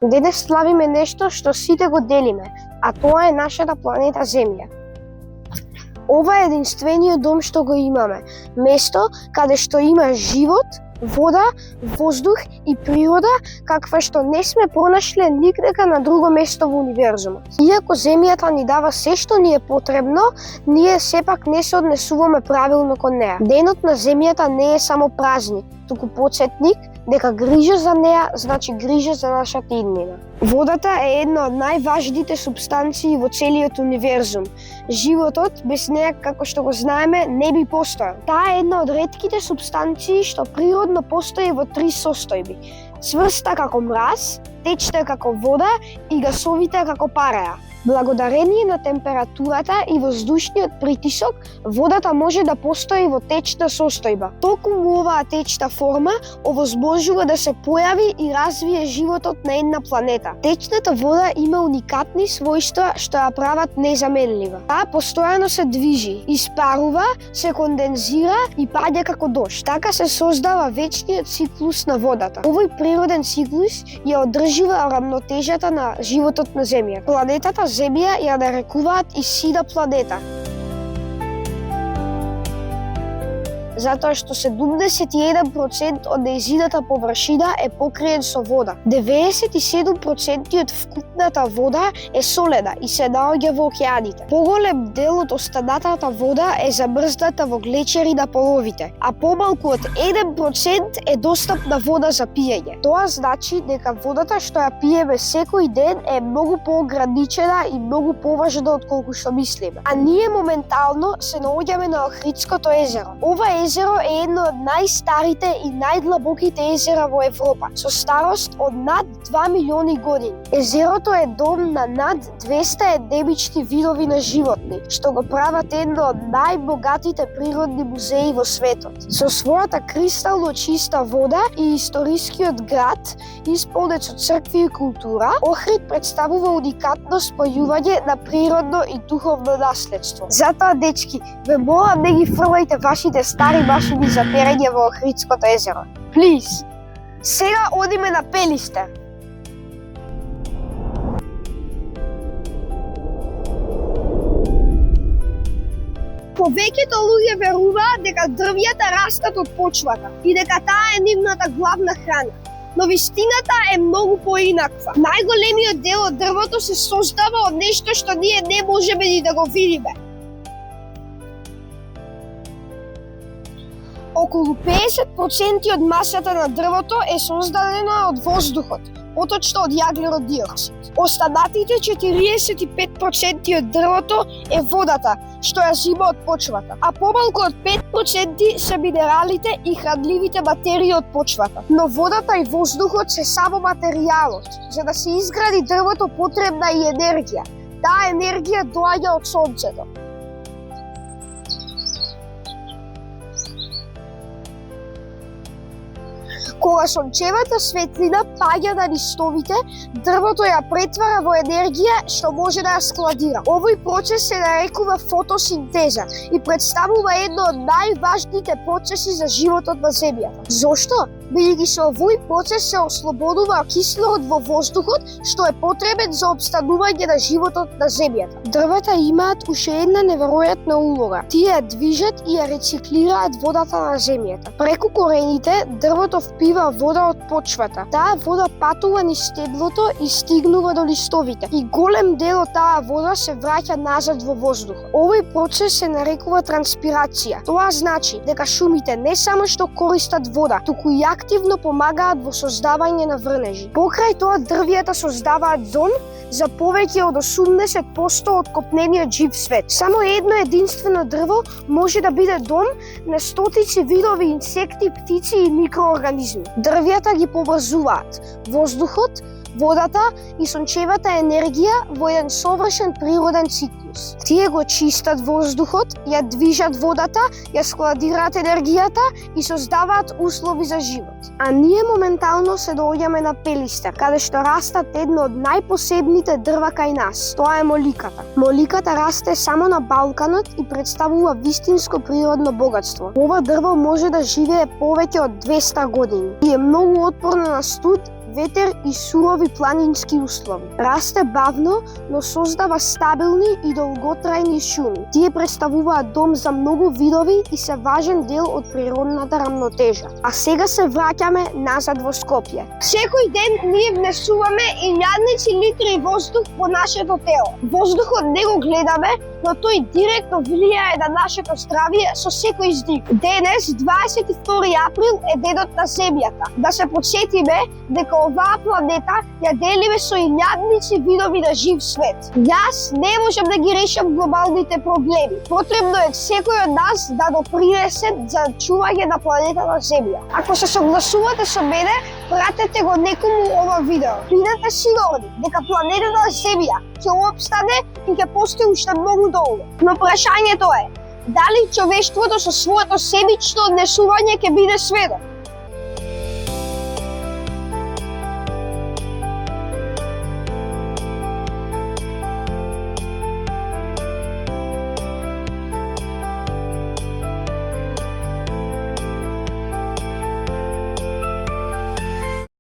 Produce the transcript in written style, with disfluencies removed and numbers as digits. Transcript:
Денес славиме нешто што сите го делиме, а тоа е нашата планета Земја. Ова е единствениот дом што го имаме, место каде што има живот, вода, воздух и природа, каква што не сме пронашле никдека на друго место во универзумот. Иако Земјата ни дава се што ни е потребно, ние сепак не се однесуваме правилно кон неа. Денот на Земјата не е само празник, туку потсетник дека грижа за неа значи грижа за нашата иднина. Водата е една од најважните супстанции во целиот универзум. Животот без неа, како што го знаеме, не би постоел. Таа е една од ретките супстанции што природно постои во три состојби: цврста како мраз, течна како вода и гасовита како пареа. Благодарение на температурата и воздушниот притисок, водата може да постои во течна состојба. Токму оваа течна форма овозможува да се појави и развие животот на една планета. Течната вода има уникатни својства што ја прават незаменлива. Таа постојано се движи, испарува, се кондензира и паѓа како дожд. Така се создава вечниот циклус на водата. Овој природен циклус ја одржува рамнотежата на животот на Земја. Планетата Земја ја нарекуваат и сида планета, затоа што 71% од нејзината површина е покриен со вода. 97% од вкупната вода е солена и се наоѓа во океаните. Поголем дел од останатата вода е замрзната во глечери на половите, а помалку од 1% е достапна вода за пиење. Тоа значи дека водата што ја пиеме секој ден е многу поограничена и многу поважна отколку што мислиме. А ние моментално се наоѓаме на Охридското езеро. Ова езеро е едно од најстарите и најдлабоките езера во Европа, со старост од над 2 милиони години. Езерото е дом на над 200 ендемични видови на животни, што го прават едно од најбогатите природни музеи во светот. Со својата кристално чиста вода и историскиот град, исполнет со цркви и култура, Охрид представува уникатно спојување на природно и духовно наследство. Затоа, дечки, ве молам не ги фрлајте вашите стари машини за перење во Охридското езеро. Плиз! Сега одиме на Пелистер. Повеќето луѓе веруваат дека дрвјата растат од почвата и дека таа е нивната главна храна. Но вистината е многу поинаква. Најголемиот дел од дрвото се создава од нешто што ние не можеме ни да го видиме. Околу 50% од масата на дрвото е создадена од воздухот, поточно од јаглерод диоксид. Останатите 45% од дрвото е водата, што ја зима од почвата, а помалку од 5% се минералите и хранливите материи од почвата. Но водата и воздухот се само материјалот. За да се изгради дрвото потребна и енергија. Таа енергија доаѓа од сонцето. Кога сончевата светлина паѓа на листовите, дрвото ја претвара во енергија што може да ја складира. Овој процес се нарекува фотосинтеза и представува едно од најважните процеси за животот на Земјата. Зошто? Бидејќи со овој процес се ослободува кислород во воздухот, што е потребен за опстанување на животот на Земјата. Дрвата имаат уште една неверојатна улога. Тие ја движат и ја рециклираат водата на Земјата. Преку корените, дрвото впива вода од почвата. Таа вода патува низ стеблото и стигнува до листовите. И голем дел од таа вода се враќа назад во воздухот. Овој процес се нарекува транспирација. Тоа значи дека шумите не само што користат вода, туку и активно помагаат во создавање на врнежи. Покрај тоа дрвјата создаваат зон за повеќе од 80% од копнениот жив свет. Само едно единствено дрво може да биде дом на стотици видови инсекти, птици и микроорганизми. Дрвјата ги поврзуваат воздухот, водата и сончевата енергија во еден совршен природен циклус. Тие го чистат воздухот, ја движат водата, ја складираат енергијата и создаваат услови за живот. А ние моментално се доаѓаме на Пелистер, каде што растат едно од најпосебните дрва кај нас. Тоа е моликата. Моликата расте само на Балканот и представува вистинско природно богатство. Ова дрво може да живее повеќе од 200 години и е многу отпорно на студ ветер и сурови планински услови. Расте бавно, но создава стабилни и долготрајни шуми. Тие представуваат дом за многу видови и се важен дел од природната рамнотежа. А сега се враќаме назад во Скопје. Секој ден ние внесуваме илјадници литри воздух во нашето тело. Воздухот не го гледаме, но тој директно влијае на нашето здравје со секој издих. Денес, 22 април, е денот на Земјата. Да се потсетиме дека оваа планета ја делиме со илјадници видови на жив свет. Јас не можам да ги решам глобалните проблеми. Потребно е секој од нас да допринесе за чување на планетата Земја. Ако се согласувате со мене, пратете го некому ова видео. Бидете сигурни дека планетата Земја ќе опстане и ќе постои уште многу долго. Но прашањето е, дали човештвото со своето себично однесување ќе биде сведок?